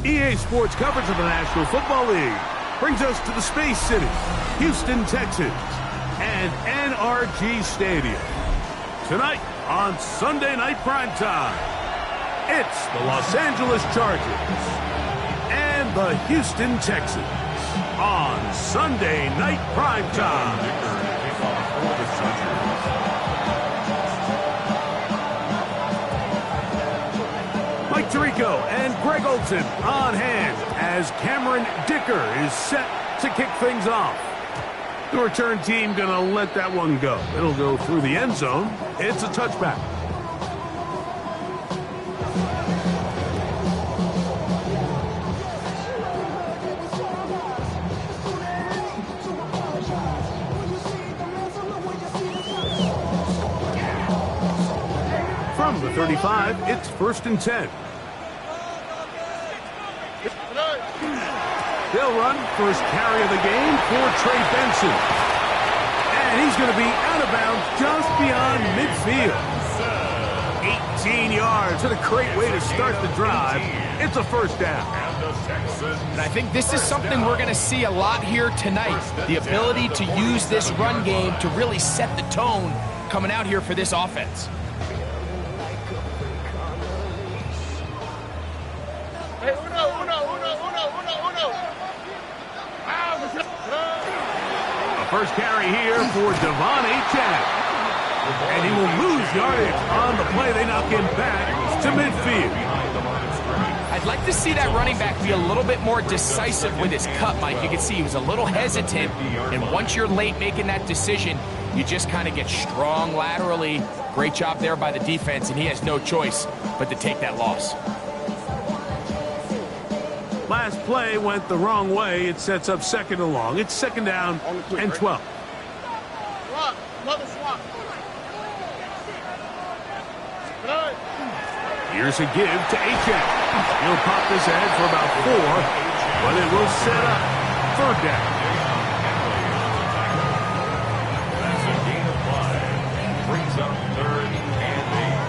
EA Sports coverage of the National Football League brings us to the Space City, Houston, Texas, and NRG Stadium. Tonight on Sunday Night Primetime, it's the Los Angeles Chargers and the Houston Texans on Sunday Night Primetime. Mike Tirico and Greg Olson on hand as Cameron Dicker is set to kick things off. The return team gonna let that one go. It'll go through the end zone. It's a touchback. From the 35, it's 1st and 10. They'll run first carry of the game for Trey Benson. And he's going to be out of bounds just beyond midfield. 18 yards. What a great way to start the drive. It's a first down. And I think this is something we're going to see a lot here tonight. The ability to use this run game to really set the tone coming out here for this offense. First carry here for Devon Achane. And he will lose yardage on the play. They knock him back to midfield. I'd like to see that running back be a little bit more decisive with his cut, Mike. You can see he was a little hesitant. And once you're late making that decision, you just kind of get strong laterally. Great job there by the defense, and he has no choice but to take that loss. Last play went the wrong way. It sets up 2nd and long. It's 2nd down and 12. Here's a give to Achane. He'll pop this ahead for about 4, but it will set up 3rd down. That's a gain of 5. Brings up 3rd and 8.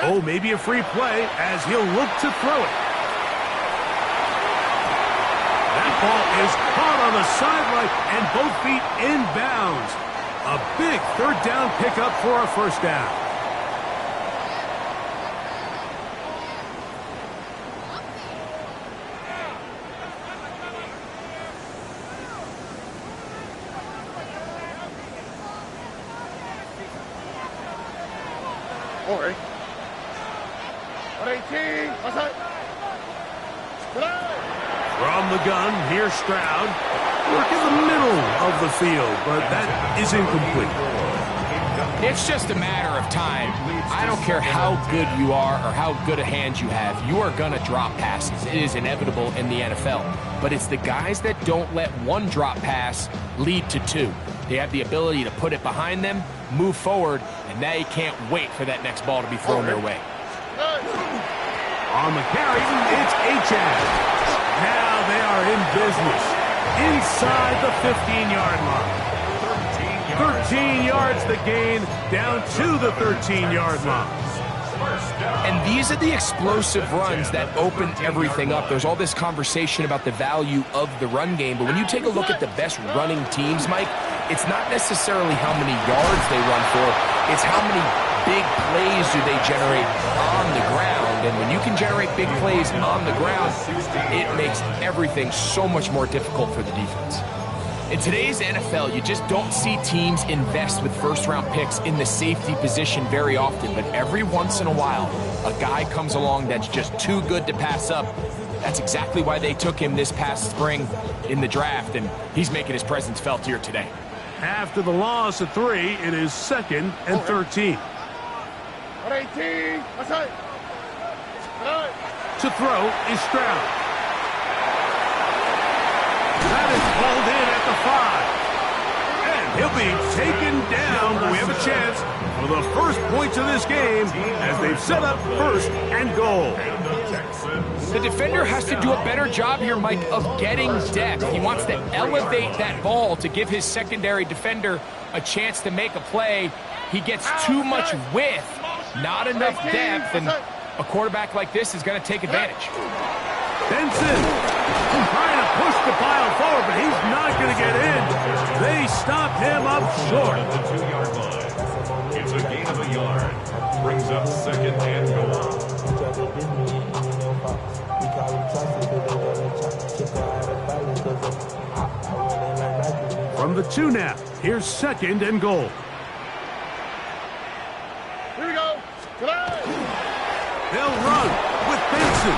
Oh, maybe a free play as he'll look to throw it. That ball is caught on the sideline and both feet inbounds. A big 3rd down pickup for a first down. From the gun, here's Stroud. Work in the middle of the field, but that is incomplete. It's just a matter of time. I don't care how good you are or how good a hand you have. You are going to drop passes. It is inevitable in the NFL. But it's the guys that don't let one drop pass lead to 2. They have the ability to put it behind them, move forward, and they can't wait for that next ball to be thrown their way. On the carry, it's Achane. Now they are in business inside the 15-yard line. 13 yards the gain, down to the 13-yard line. And these are the explosive runs that open everything up. There's all this conversation about the value of the run game, but when you take a look at the best running teams, Mike, it's not necessarily how many yards they run for, it's how many big plays do they generate on the ground. And when you can generate big plays on the ground, it makes everything so much more difficult for the defense. In today's NFL, you just don't see teams invest with first-round picks in the safety position very often, but every once in a while, a guy comes along that's just too good to pass up. That's exactly why they took him this past spring in the draft, and he's making his presence felt here today. After the loss of 3, it is 2nd and 13. To throw is Stroud. That is pulled in at the 5. And he'll be taken down. We have a chance for the first points of this game as they've set up 1st and goal. The defender has to do a better job here, Mike, of getting depth. He wants to elevate that ball to give his secondary defender a chance to make a play. He gets too much width, not enough depth, and a quarterback like this is going to take advantage. Benson trying to push the pile forward, but he's not going to get in. They stopped him up short. At the 2-yard line. It's a gain of a yard. Brings up second and goal. From the 2 now, here's second and goal. Here we go. They'll run with Benson.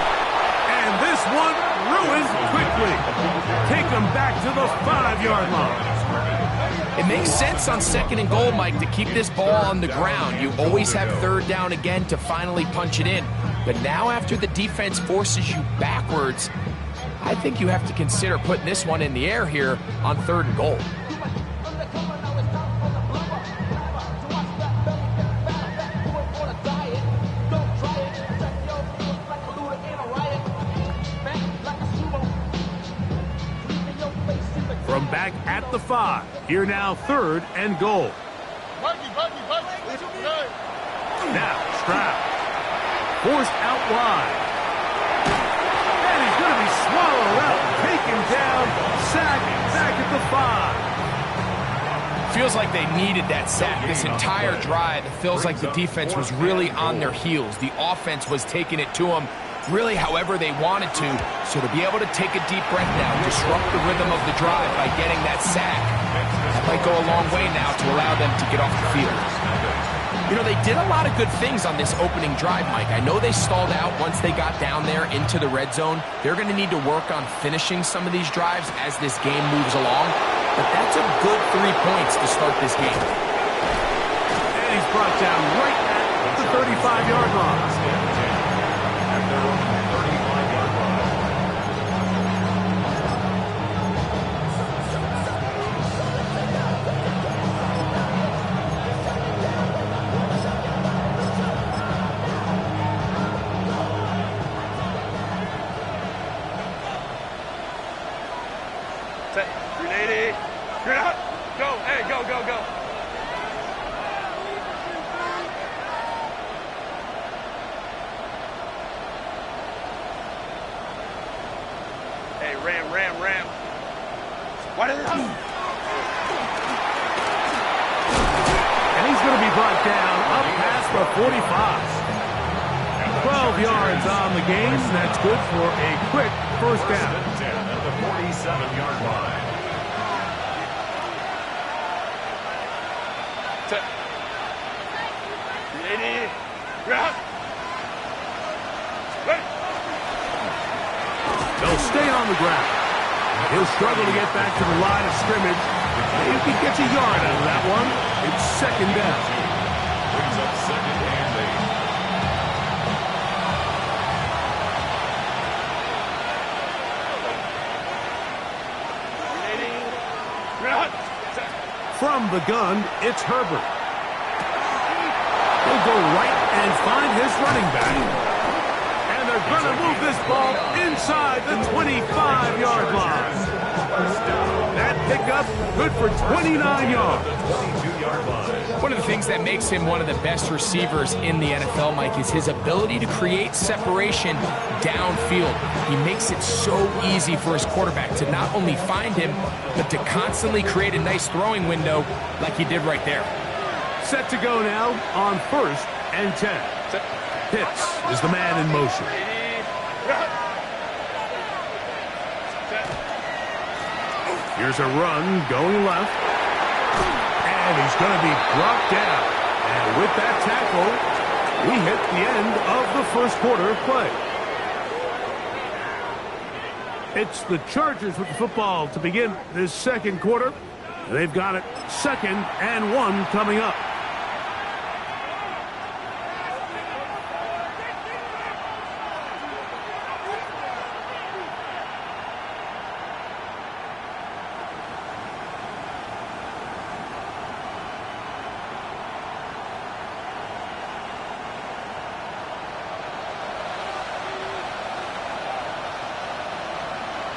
And this one ruined quickly. Take them back to the 5-yard line. It makes sense on second and goal, Mike, to keep this ball on the ground. You always have third down again to finally punch it in. But now after the defense forces you backwards, I think you have to consider putting this one in the air here on third and goal. From back at the 5, here now third and goal. Now Stroud, forced out wide. And he's going to be swallowed up, taken down, sacked back at the 5. Feels like they needed that sack this entire drive. It feels like the defense was really on their heels. The offense was taking it to them really however they wanted to. So to be able to take a deep breath now, disrupt the rhythm of the drive by getting that sack, that might go a long way now to allow them to get off the field. You know, they did a lot of good things on this opening drive, Mike. I know they stalled out once they got down there into the red zone. They're going to need to work on finishing some of these drives as this game moves along. But that's a good 3 points to start this game. And he's brought down right at the 35-yard line. At their own 35-yard line. Set. 380. Get out. Go. Hey, go, go, go. Hey, ram. What is it? And he's going to be brought down up past the 45. 12 yards on the game. That's good for a quick first down. 10 at the 47-yard line. Set. 380. Grab. Ready. They'll stay on the ground. He'll struggle to get back to the line of scrimmage. If he gets a yard out of that one, it's second down. Brings up second and 8. 380. Grab. Set. From the gun, it's Herbert. He'll go right and find his running back. And they're going to move this ball inside the 25-yard line. That pickup good for 29 yards. 22-yard line. One of the things that makes him one of the best receivers in the NFL, Mike, is his ability to create separation downfield. He makes it so easy for his quarterback to not only find him, but to constantly create a nice throwing window like he did right there. Set to go now on first and 10. Pitts is the man in motion. Here's a run going left. And he's going to be brought down. And with that tackle, we hit the end of the first quarter of play. It's the Chargers with the football to begin this second quarter. They've got it 2nd and 1 coming up.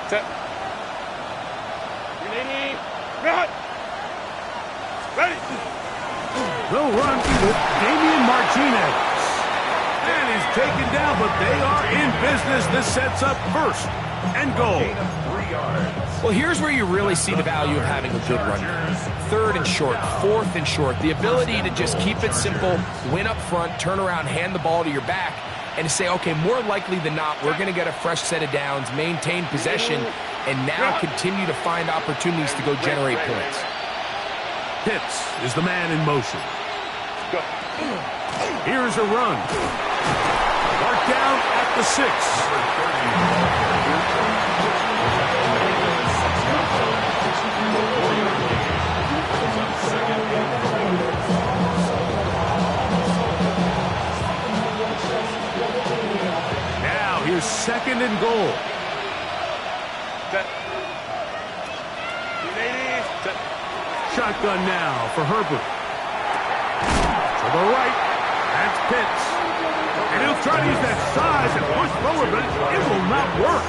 Set. Ready. Run. Ready. They'll run with Damian Martinez. And he's taken down, but they are in business. This sets up first and goal. Gain of 3 yards. Well, here's where you really see the value of having a good run game. 3rd and short, 4th and short. The ability to just keep it simple, win up front, turn around, hand the ball to your back, and to say, okay, more likely than not, we're going to get a fresh set of downs, maintain possession, and now continue to find opportunities to go generate points. Pitts is the man in motion. Go. Here's a run. Mark down at the 6. Now here's 2nd and goal. Set. Ladies. Set. Shotgun now for Herbert. To the right. That's Pitts. And he'll try to use that size and push forward, but it will not work.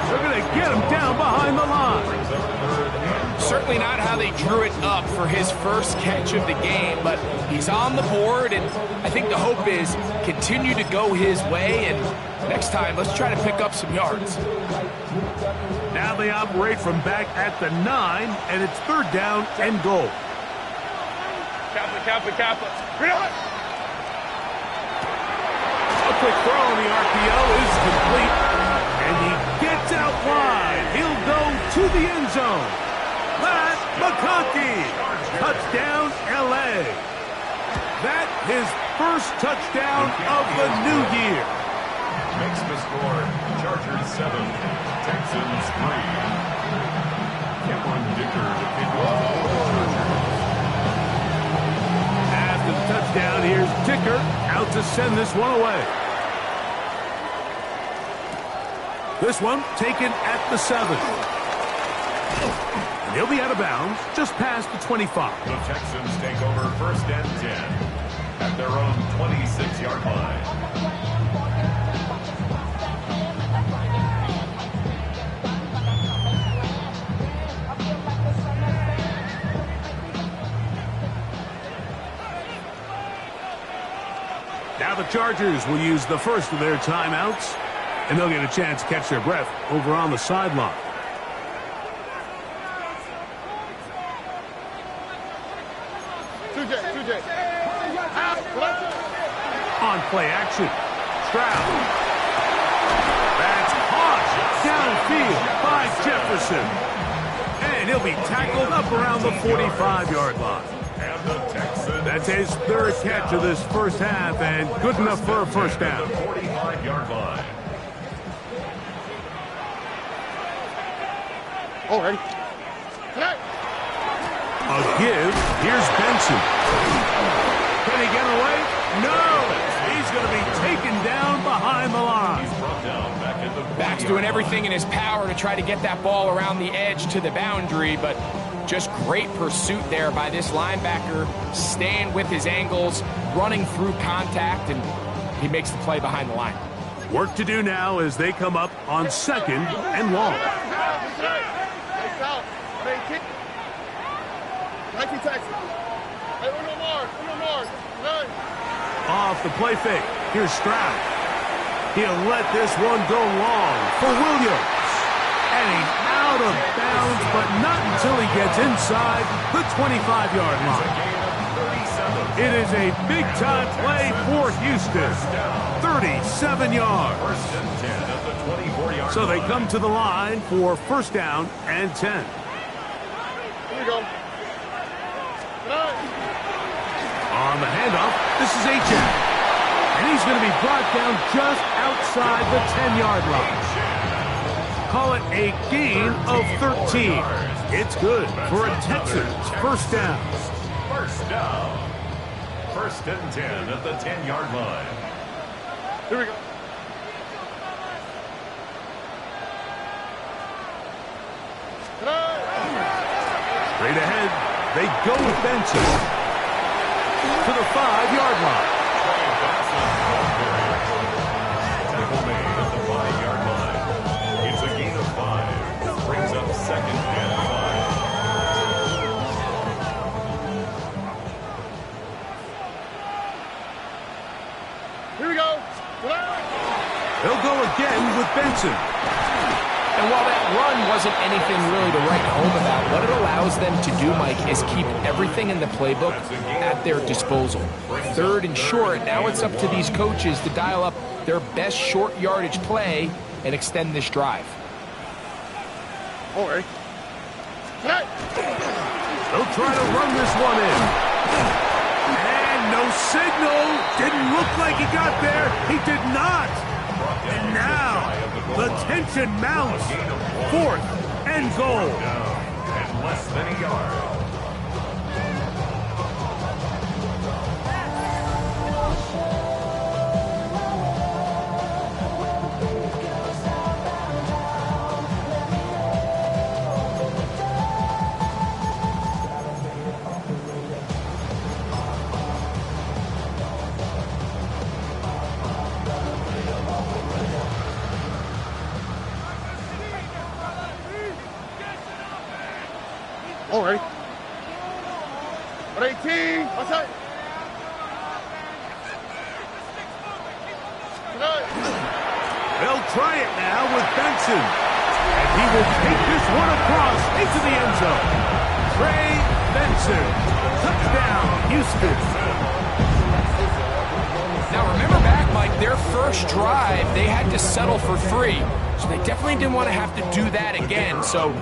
They're going to get him down behind the line. Certainly not how they drew it up for his first catch of the game, but he's on the board, and I think the hope is continue to go his way, and next time, let's try to pick up some yards. Now they operate from back at the 9, and it's 3rd down and goal. Kappa. Run. A quick throw on the RPO is complete, and he gets out wide. He'll go to the end zone. Matt McConkey, touchdown LA. That his first touchdown of the new year. Makes the score Chargers 7, Texans 3. Cameron Dicker to kick off for the Chargers. After the touchdown, here's Dicker out to send this one away. This one taken at the 7. And he'll be out of bounds just past the 25. The Texans take over 1st and 10 at their own 26-yard line. Now the Chargers will use the first of their timeouts, and they'll get a chance to catch their breath over on the sideline. On play action, Stroud. That's caught downfield by Jefferson. And he'll be tackled up around the 45-yard line. And the Texans. That's his 3rd catch of this first half, and good enough for a first down. 45-yard line. Oh, ready. A give. Here's Benson. Can he get away? No. He's going to be taken down behind the line. He's brought down back at the 40-yard Back's doing everything in his power to try to get that ball around the edge to the boundary, but just great pursuit there by this linebacker, staying with his angles, running through contact, and he makes the play behind the line. Work to do now as they come up on 2nd and long. Off the play fake. Here's Stroud. He'll let this one go long for Williams. And he's out of bounds, but not until he gets inside the 25-yard line. It is a big-time play for Houston. 37 yards. 1st and 10 at the 24-yard So they line. come to the line for 1st down and 10. Here we go. On the handoff, this is H.M. And he's going to be brought down just outside the 10-yard line. Call it a gain of 13. It's good for a Texans first down. First down. 1st and 10 at the 10-yard line. Here we go. Straight ahead, they go with Benson to the 5-yard line. Tackle made at the 5-yard line. It's a gain of 5. Benson. And while that run wasn't anything really to write home about, what it allows them to do, Mike, is keep everything in the playbook at their disposal. 3rd and short, now it's up to these coaches to dial up their best short yardage play and extend this drive. All right. They'll try to run this one in. And no signal. Didn't look like he got there. He did not. And now the tension mounts. 4th and goal. And less than a yard. All right. 18. What's that? They'll try it now with Benson. And he will take this one across into the end zone. Trey Benson. Touchdown, Houston. Now remember back, Mike, their first drive, they had to settle for 3. So they definitely didn't want to have to do that again. So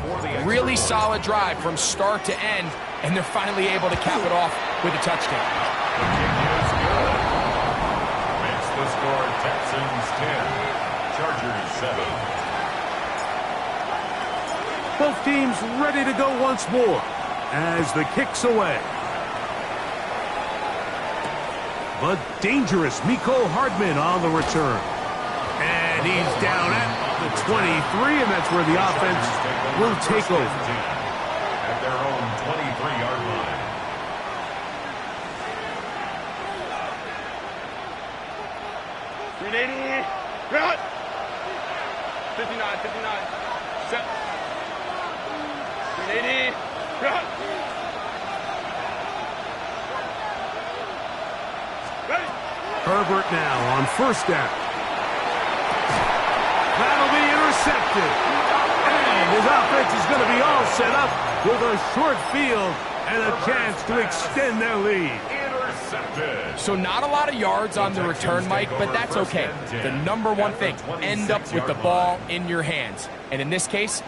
really solid drive from start to end, and they're finally able to cap it off with a touchdown. The kick is good. Makes the score Texans 10, Chargers 7. Both teams ready to go once more as the kick's away. But dangerous Mecole Hardman on the return. And he's down at the 23, and that's where the offense will take over. At their own 23-yard line. Cut. 59, 59. Set. 380. Cut. Ready. Herbert now on 1st down. That'll be intercepted. And his offense is going to be all set up with a short field and a chance to extend their lead. Intercepted. So not a lot of yards on the return, Mike, but that's okay. The number one thing, end up with the ball in your hands. And in this case,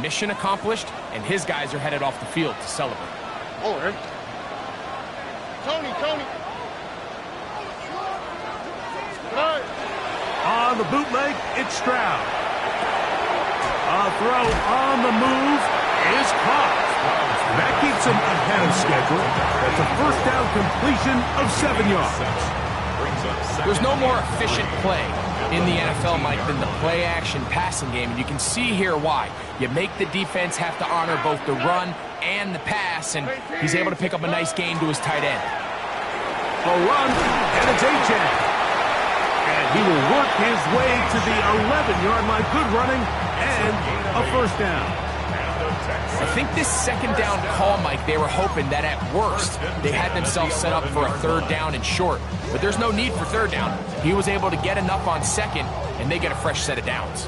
mission accomplished, and his guys are headed off the field to celebrate. All right. Tony. Right. On the bootleg, it's Stroud. A throw on the move is caught. That keeps him ahead of schedule. That's a 1st down completion of 7 yards. There's no more efficient play in the NFL, Mike, than the play-action passing game, and you can see here why. You make the defense have to honor both the run and the pass, and he's able to pick up a nice gain to his tight end. A run, and it's A-Chain. And he will work his way to the 11-yard line. Good running, and a 1st down. I think this 2nd down call, Mike, they were hoping that at worst they had themselves set up for a 3rd down and short. But there's no need for 3rd down. He was able to get enough on 2nd, and they get a fresh set of downs.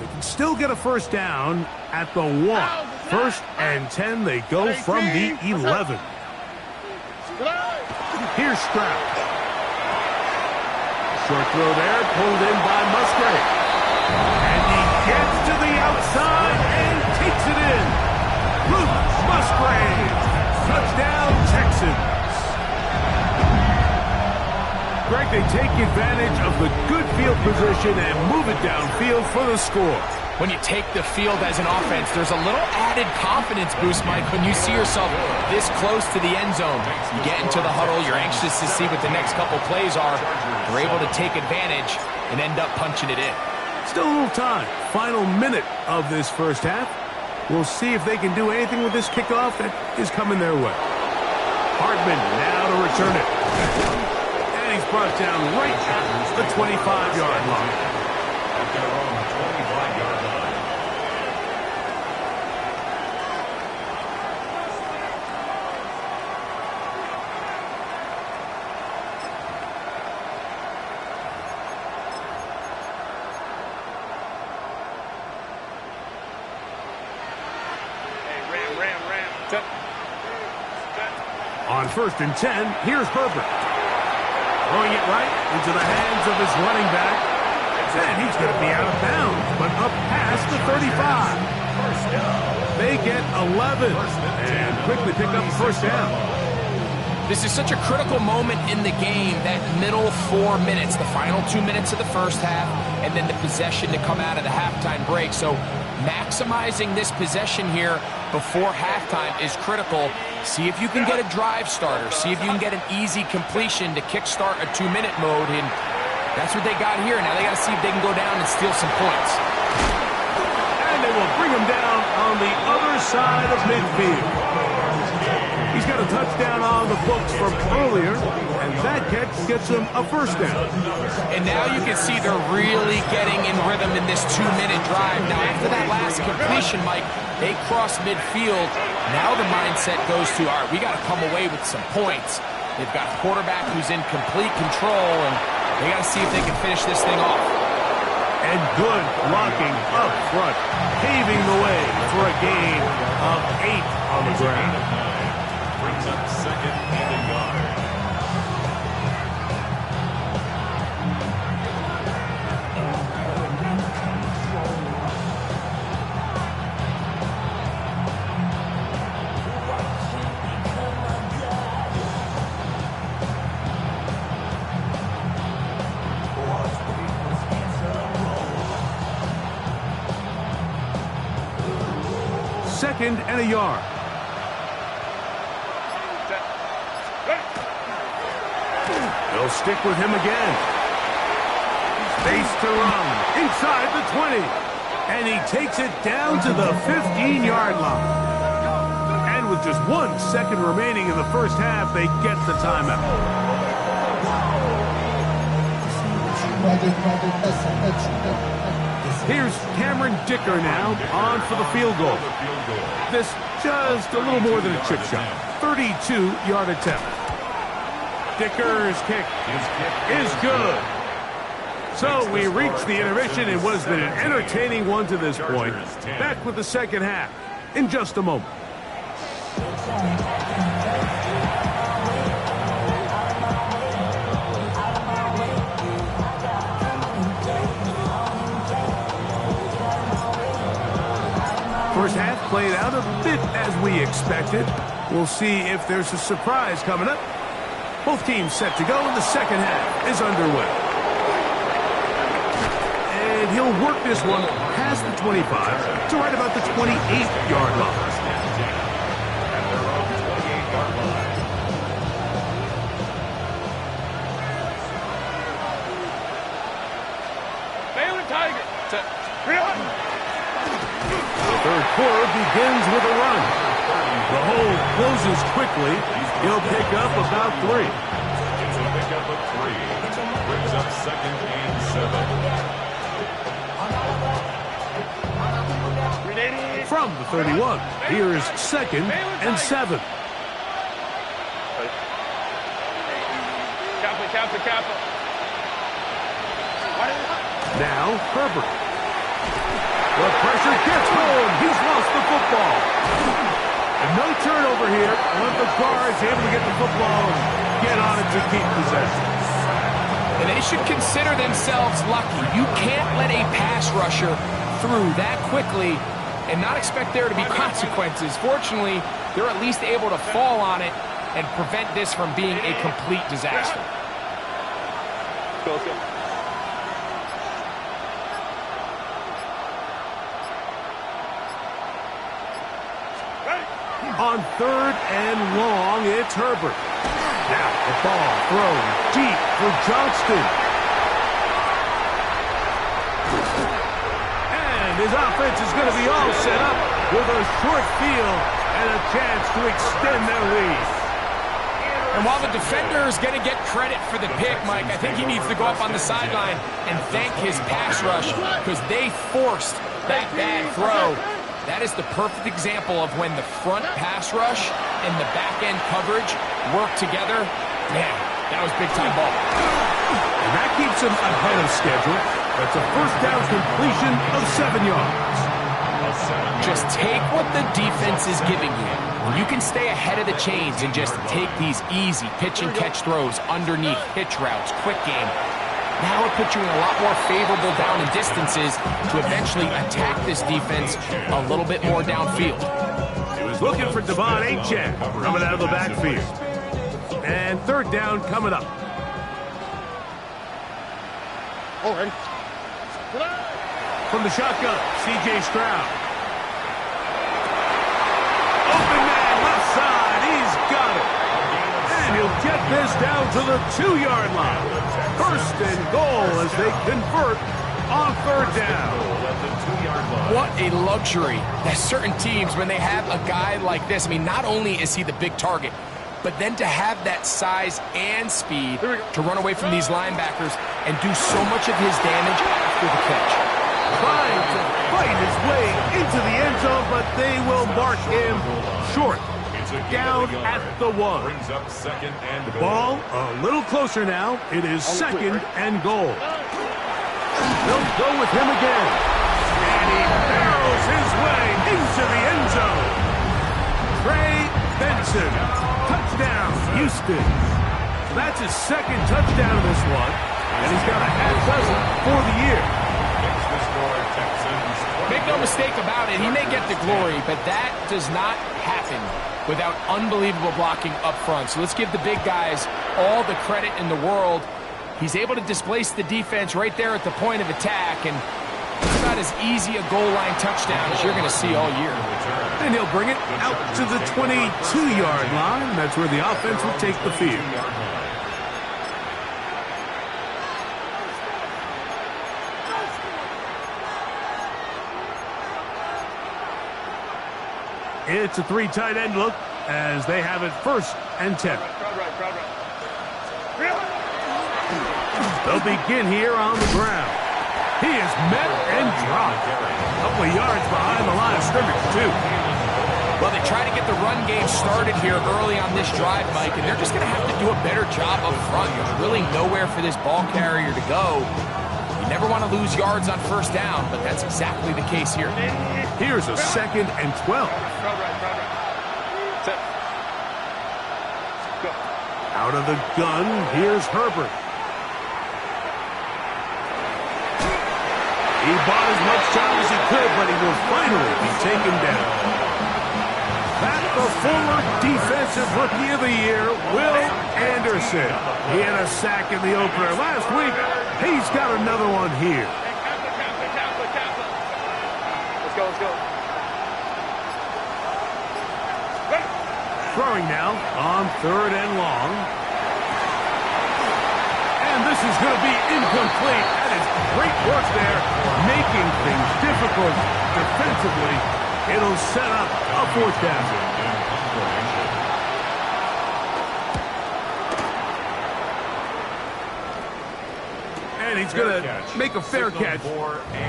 They can still get a 1st down at the 1. 1st and 10, they go from the 11. Here's Stroud. Short throw there, pulled in by Musgrave. And he gets to the outside and takes it in. Luke Musgrave. Touchdown, Texans. Greg, they take advantage of the good field position and move it downfield for the score. When you take the field as an offense, there's a little added confidence boost, Mike, when you see yourself this close to the end zone. You get into the huddle, you're anxious to see what the next couple plays are. You're able to take advantage and end up punching it in. Still a little time. Final minute of this 1st half. We'll see if they can do anything with this kickoff that is coming their way. Hardman now to return it. And he's brought down right at the 25-yard line. At their own 25-yard line. On 1st and 10, here's Herbert. Throwing it right into the hands of his running back. And he's going to be out of bounds, but up past the 35. They get 11 and quickly pick up first down. This is such a critical moment in the game, that middle 4 minutes, the final 2 minutes of the first half, and then the possession to come out of the halftime break. So maximizing this possession here before halftime is critical. See if you can get a drive starter. See if you can get an easy completion to kickstart a 2-minute mode. And that's what they got here. Now they got to see if they can go down and steal some points. And they will bring him down on the other side of midfield. He's got a touchdown on the books from earlier, and that catch gets him a first down. And now you can see they're really getting in rhythm in this 2-minute drive. Now after that last completion, Mike, they cross midfield. Now the mindset goes to, all right, we got to come away with some points. They've got a quarterback who's in complete control, and they got to see if they can finish this thing off. And good blocking up front, paving the way for a gain of 8 on the ground. Brings up 2nd and a yard. Second and a yard. They'll stick with him again. Space to run inside the 20. And he takes it down to the 15-yard line. And with just 1 second remaining in the first half, they get the timeout. Here's Cameron Dicker now on for the field goal. This just a little more than a chip shot. 32-yard attempt. Dicker's kick is good. So we reach the intermission in what has been an entertaining one to this point. Back with the second half in just a moment. First half played out a bit as we expected. We'll see if there's a surprise coming up. Both teams set to go, and the second half is underway. And he'll work this one past the 25 to right about the 28-yard line. The third quarter begins with a run. The hole closes quickly. He'll pick up about 3. It's a pickup of 3. Brings up 2nd and 7. From the 31, here's 2nd and 7. Kappa. Now Herbert. The pressure gets home. He's lost the football. And no turnover here. One of the guards able to get the football and get on it to keep possession. And they should consider themselves lucky. You can't let a pass rusher through that quickly and not expect there to be consequences. Fortunately, they're at least able to fall on it and prevent this from being a complete disaster. Let's go. On 3rd and long, it's Herbert. Now the ball thrown deep for Johnston. And his offense is going to be all set up with a short field and a chance to extend their lead. And while the defender is going to get credit for the pick, Mike, I think he needs to go up on the sideline and thank his pass rush because they forced that bad throw. That is the perfect example of when the front pass rush and the back-end coverage work together. Man, that was big-time ball. And that keeps him ahead of schedule. That's a first down completion of 7 yards. A Just take what the defense is giving you. When you can stay ahead of the chains and just take these easy pitch and catch throws underneath, hitch routes, quick game, now it puts you in a lot more favorable down and distances to eventually attack this defense a little bit more downfield. He was looking for Devon Achek coming out of the backfield. And third down coming up. All right. From the shotgun, C.J. Stroud. Open man, left side, he's got it. And he'll get this down to the 2-yard line. First and goal as they convert on third down. What a luxury that certain teams, when they have a guy like this, I mean, not only is he the big target, but then to have that size and speed to run away from these linebackers and do so much of his damage after the catch. Trying to fight his way into the end zone, but they will mark him short. Down at the 1. The ball a little closer now. It is second and goal. They'll go with him again. And he barrels his way into the end zone. Trey Benson. Touchdown, Houston. So that's his second touchdown in this one. And he's got a half dozen for the year. Make no mistake about it, he may get the glory, but that does not happen without unbelievable blocking up front. So let's give the big guys all the credit in the world. He's able to displace the defense right there at the point of attack, and it's about as easy a goal line touchdown as you're going to see all year. And he'll bring it out to the 22-yard line. That's where the offense will take the field. It's a 3 tight end look as they have it first and 10. They'll begin here on the ground. He is met and dropped. A couple of yards behind the line of scrimmage, too. Well, they try to get the run game started here early on this drive, Mike, and they're just going to have to do a better job up front. There's really nowhere for this ball carrier to go. You never want to lose yards on first down, but that's exactly the case here. Here's a second and 12. Out of the gun, here's Herbert. He bought as much time as he could, but he will finally be taken down. Back the former Defensive Rookie of the Year, Will Anderson. He had a sack in the opener last week. He's got another one here. Let's go, let's go. Throwing now on third and long. And this is going to be incomplete. That is great work there, making things difficult defensively. It'll set up a fourth down. And he's going to make a fair catch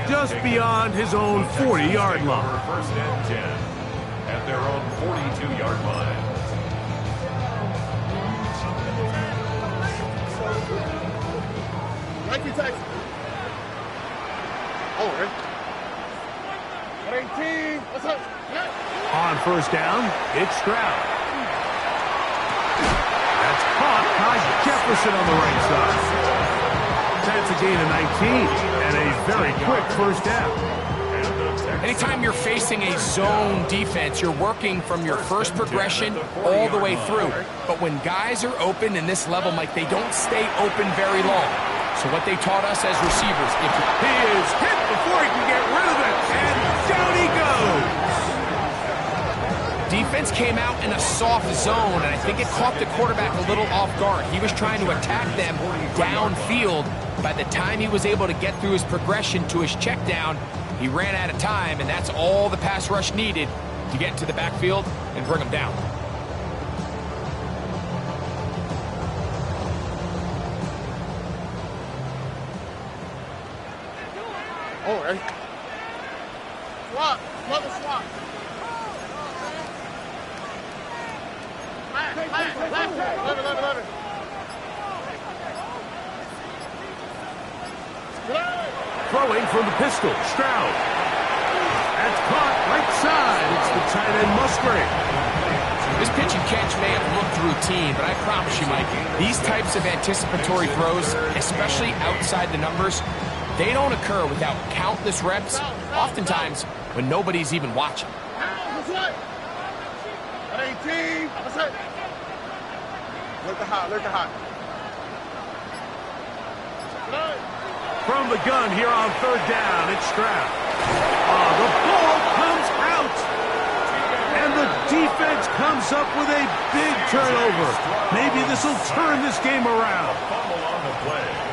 just beyond his own 40-yard line. First and 10 at their own 42-yard line. On first down, it's Stroud. That's caught by Jefferson on the right side. That's a gain of 19 and a very quick first down. Anytime you're facing a zone defense, you're working from your first progression all the way through. But when guys are open in this level, Mike, they don't stay open very long. So what they taught us as receivers, if he is hit before he can get rid of it, and down he goes. Defense came out in a soft zone, and I think it caught the quarterback a little off guard. He was trying to attack them downfield. By the time he was able to get through his progression to his check down, he ran out of time, and that's all the pass rush needed to get into the backfield and bring him down. All right. Swap. Another swap. Left. Throwing from the pistol, Stroud. That's caught tight end Musgrave. This pitch and catch may have looked routine, but I promise you, Mike, these types of anticipatory throws, especially outside the numbers, they don't occur without countless reps, oftentimes when nobody's even watching. At 18. That's it. Look the hot. Look the hot. From the gun here on third down, it's Stroud. Oh, the ball comes out. And the defense comes up with a big turnover. Maybe this will turn this game around.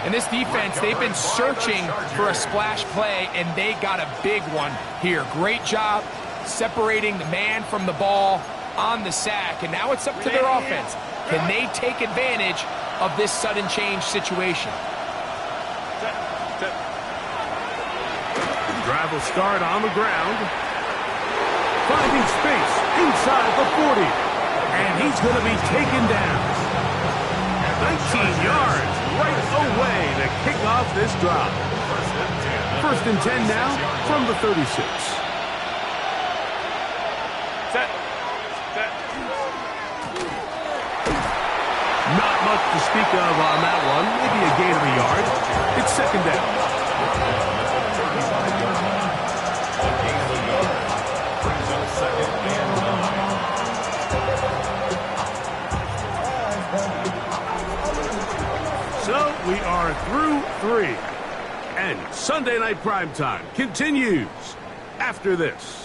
And this defense, they've been searching for a splash play, and they got a big one here. Great job separating the man from the ball on the sack, and now it's up to their offense. Can they take advantage of this sudden change situation? The drive will start on the ground. Finding space inside the 40. And he's going to be taken down. 19 yards right away to kick off this drive. First and 10 now from the 36. Set. Not much to speak of on that one. Maybe a gain of a yard. It's second down. So we are through 3. And Sunday Night Primetime continues after this.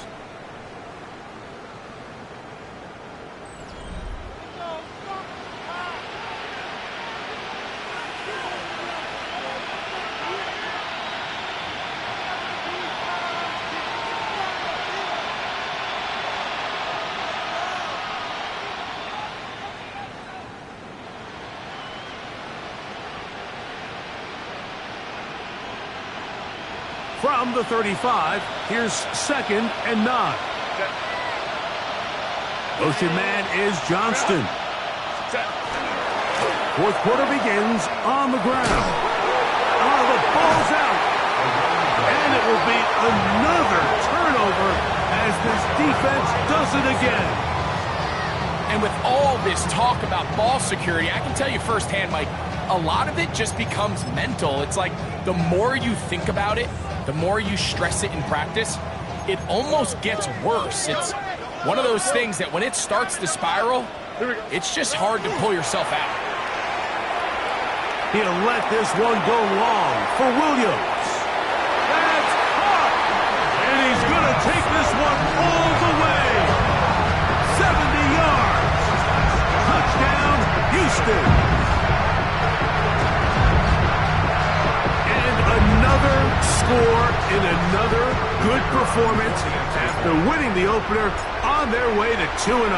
From the 35, here's second and 9. Motion man is Johnston. Fourth quarter begins on the ground. Oh, the ball's out. And it will be another turnover as this defense does it again. And with all this talk about ball security, I can tell you firsthand, Mike, a lot of it just becomes mental. It's like the more you think about it, the more you stress it in practice, it almost gets worse. It's one of those things that when it starts to spiral, it's just hard to pull yourself out. He'll let this one go long for Williams. That's caught! And he's going to take this one all the way. 70 yards. Touchdown, Houston. Another score in another good performance after winning the opener on their way to 2-0.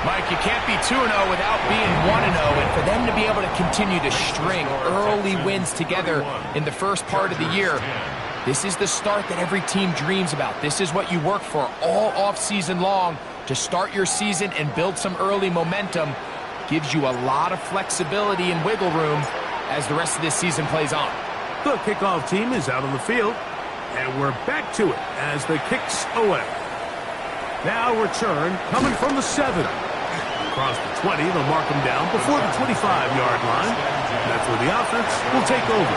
Mike, you can't be 2-0 without being 1-0, and for them to be able to continue to string early wins together in the first part of the year, this is the start that every team dreams about. This is what you work for all offseason long to start your season and build some early momentum. Gives you a lot of flexibility and wiggle room as the rest of this season plays on. The kickoff team is out on the field, and we're back to it as the kicks away. Now return coming from the 7. Across the 20, they'll mark them down before the 25-yard line. That's where the offense will take over.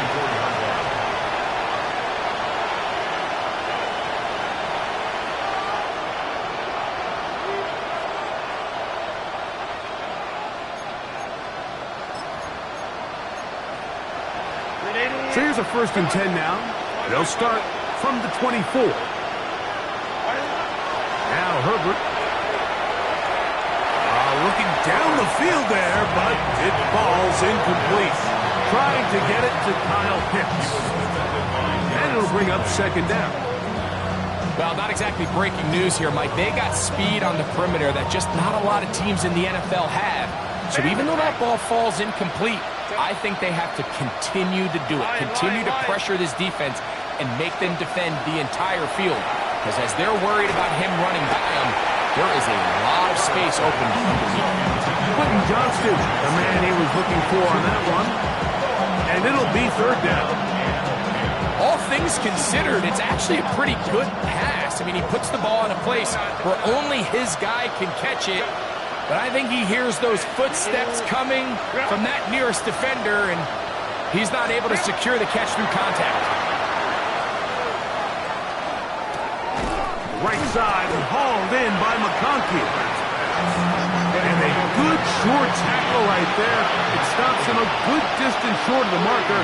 So here's a first and 10 now. They'll start from the 24. Now Herbert. Looking down the field there, but it falls incomplete. Trying to get it to Kyle Pitts. And it'll bring up second down. Well, not exactly breaking news here, Mike. They got speed on the perimeter that just not a lot of teams in the NFL have. So even though that ball falls incomplete, I think they have to continue to do it. Continue to pressure this defense and make them defend the entire field. Because as they're worried about him running by them, there is a lot of space open underneath. Quentin Johnston, the man he was looking for on that one. And it'll be third down. All things considered, it's actually a pretty good pass. pass. I mean, he puts the ball in a place where only his guy can catch it. But I think he hears those footsteps coming from that nearest defender, and he's not able to secure the catch through contact. Right side hauled in by McConkey. And a good short tackle right there. It stops him a good distance short of the marker.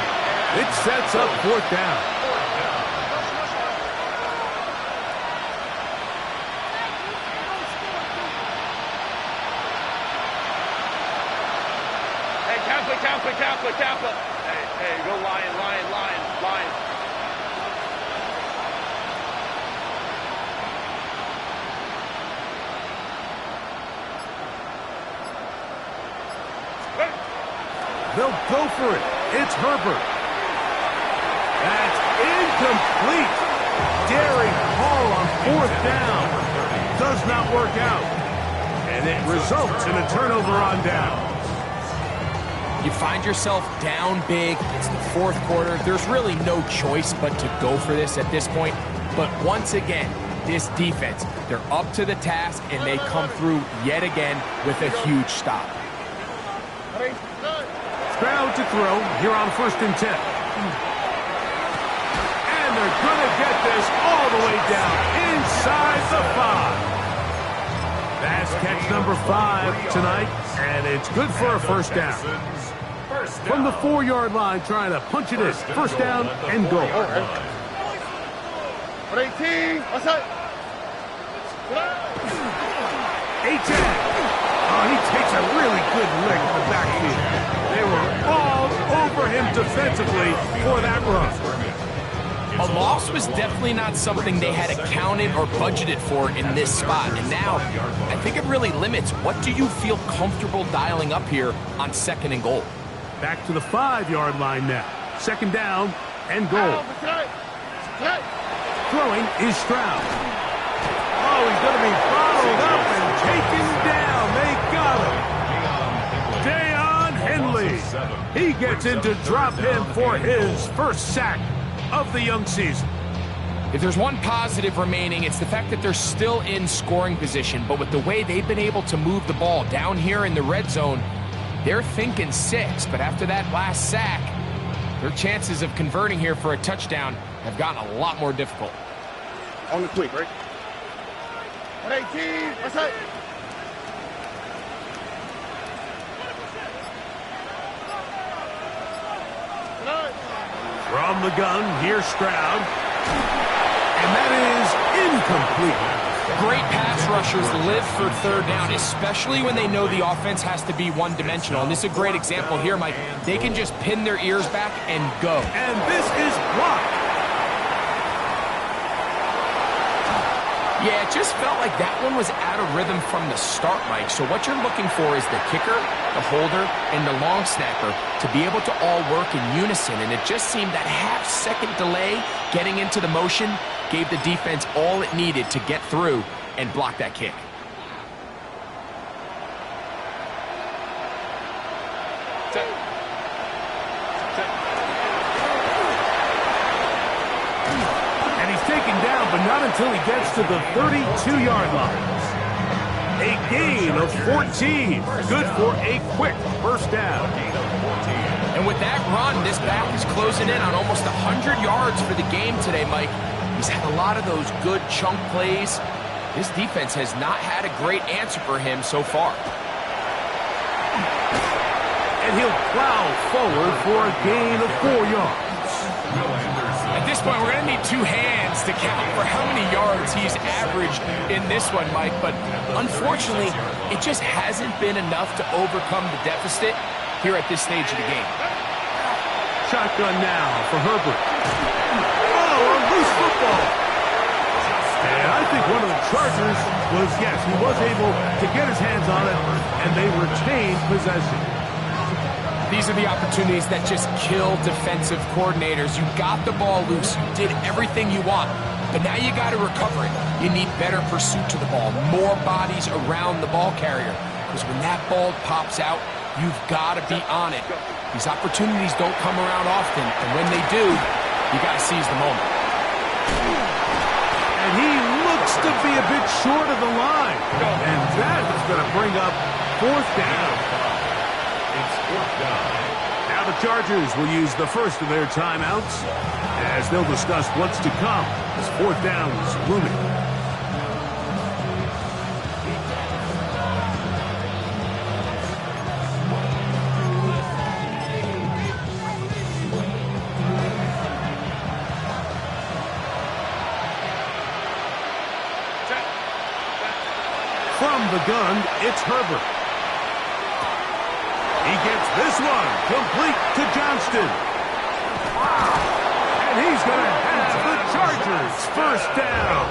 It sets up 4th down. Tampa. Hey, go Lion. They'll go for it. It's Herbert. That's incomplete. Daring Hall on 4th down. Does not work out. And it results in a turnover on down. You find yourself down big. It's the 4th quarter. There's really no choice but to go for this at this point. But once again, this defense, they're up to the task, and they come through yet again with a huge stop. Stroud to throw here on 1st and 10. And they're going to get this all the way down inside the 5. Pass catch number 5 tonight, and it's good for a 1st down. From the 4-yard line, trying to punch it in. 1st down and goal. 18. What's up? 18. Oh, he takes a really good lick in the backfield. They were all over him defensively for that run. A loss was definitely not something they had accounted or budgeted for in this spot. And now, I think it really limits what do you feel comfortable dialing up here on 2nd and goal. Back to the 5-yard line now. 2nd down and goal. Throwing is Stroud. Oh, he's going to be followed up and taken down. They got him. Deion Henley. He gets in to drop him for his 1st sack of the young season. If there's one positive remaining, it's the fact that they're still in scoring position. But with the way they've been able to move the ball down here in the red zone, they're thinking 6. But after that last sack, their chances of converting here for a touchdown have gotten a lot more difficult. On the quick, right? 18. What's up? From the gun, here's Stroud. And that is incomplete. Great pass rushers live for 3rd down, especially when they know the offense has to be one-dimensional. And this is a great example here, Mike. They can just pin their ears back and go. And this is blocked. Yeah, it just felt like that one was out of rhythm from the start, Mike. So what you're looking for is the kicker, the holder, and the long snapper to be able to all work in unison. And it just seemed that half-second delay getting into the motion gave the defense all it needed to get through and block that kick. And he's taken down, but not until he gets to the 32-yard line. A gain of 14. Good for a quick 1st down. And with that run, this back is closing in on almost 100 yards for the game today, Mike. He's had a lot of those good chunk plays. This defense has not had a great answer for him so far. And he'll plow forward for a gain of 4 yards. At this point, we're going to need 2 hands to count for how many yards he's averaged in this one, Mike. But unfortunately, it just hasn't been enough to overcome the deficit here at this stage of the game. Shotgun now for Herbert. Oh, a loose football. And I think one of the Chargers was, yes, he was able to get his hands on it, and they retained possession. These are the opportunities that just kill defensive coordinators. You got the ball loose. You did everything you want. But now you got to recover it. You need better pursuit to the ball, more bodies around the ball carrier. Because when that ball pops out, you've got to be on it. These opportunities don't come around often. And when they do, you got to seize the moment. And he to be a bit short of the line. And that is going to bring up fourth down. It's fourth down. Now the Chargers will use the first of their timeouts as they'll discuss what's to come as fourth down is looming. From the gun, it's Herbert. He gets this one complete to Johnston. And he's going to have the Chargers first down.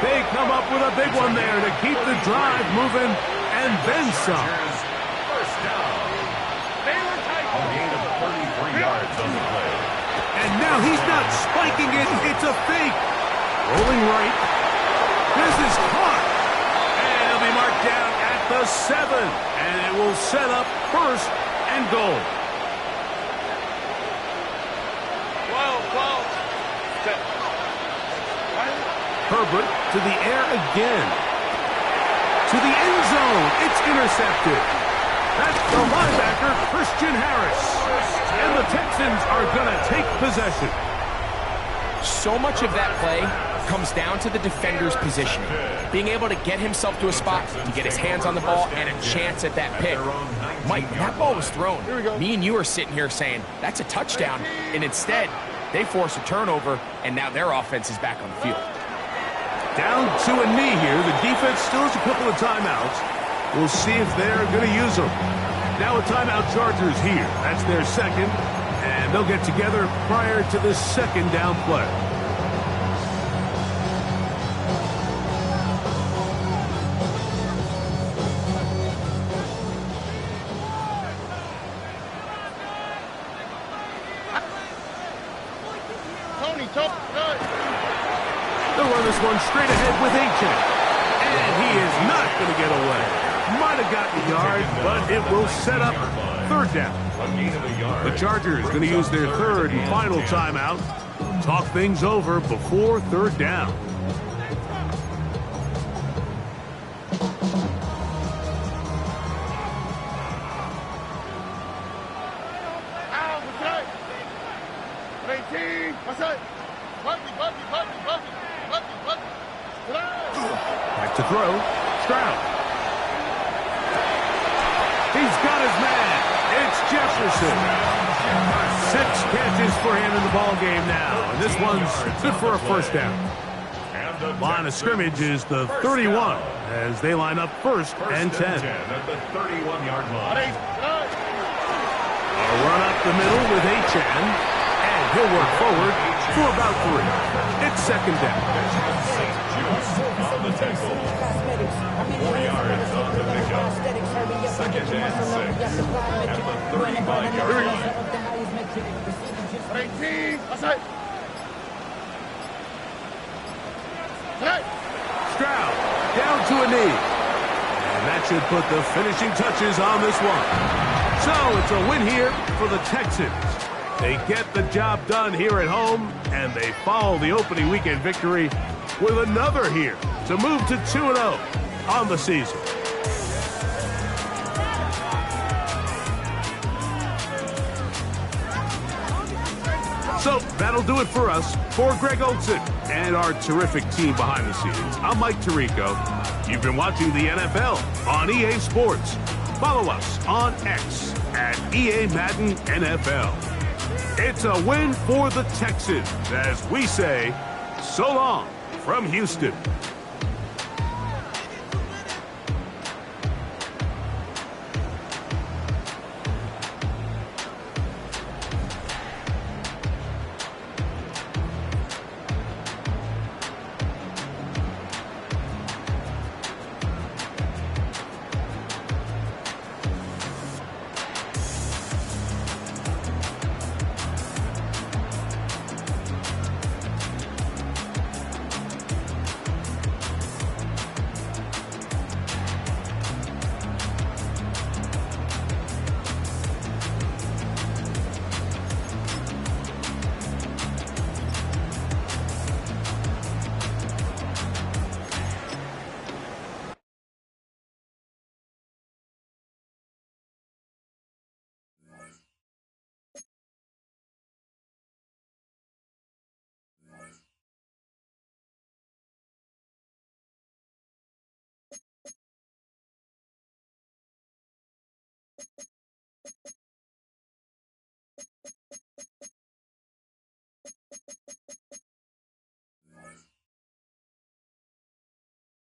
They come up with a big one there to keep the drive moving and then some. First down. A gain of 33 yards on the play. And now he's not spiking it. It's a fake. Rolling right. This is caught. And it'll be marked down at the 7. And it will set up first and goal. Herbert to the air again. To the end zone. It's intercepted. That's the linebacker, Christian Harris. And the Texans are going to take possession. So much of that play comes down to the defender's positioning. Being able to get himself to a spot, to get his hands on the ball, and a chance at that pick. Mike, when that ball was thrown, me and you are sitting here saying, that's a touchdown. And instead, they force a turnover, and now their offense is back on the field. Down to a knee here. The defense still has a couple of timeouts. We'll see if they're going to use them. Now a timeout Chargers here. That's their second. And they'll get together prior to the second down play. They'll run this one straight ahead with Achen. And he is not going to get away. Might have gotten a yard, but it will set up third down. The Chargers going to use their third and final timeout. Talk things over before third down. Back to throw. Stroud. He's got his man. It's Jefferson. 6 catches for him in the ball game now. And this one's good for a first down. Line of scrimmage is the 31 as they line up first and 10. At the 31-yard line. A run up the middle with Achen. And he'll work forward for about 3. It's second down. On the tackle. 4 yards on the pickup. Second and 6. At the 35-yard line. Stroud down to a knee. And that should put the finishing touches on this one. So it's a win here for the Texans. They get the job done here at home, and they follow the opening weekend victory with another here to move to 2-0 on the season. So that'll do it for us. For Greg Olson and our terrific team behind the scenes, I'm Mike Tirico. You've been watching the NFL on EA Sports. Follow us on X at EA Madden NFL. It's a win for the Texans as we say, so long from Houston.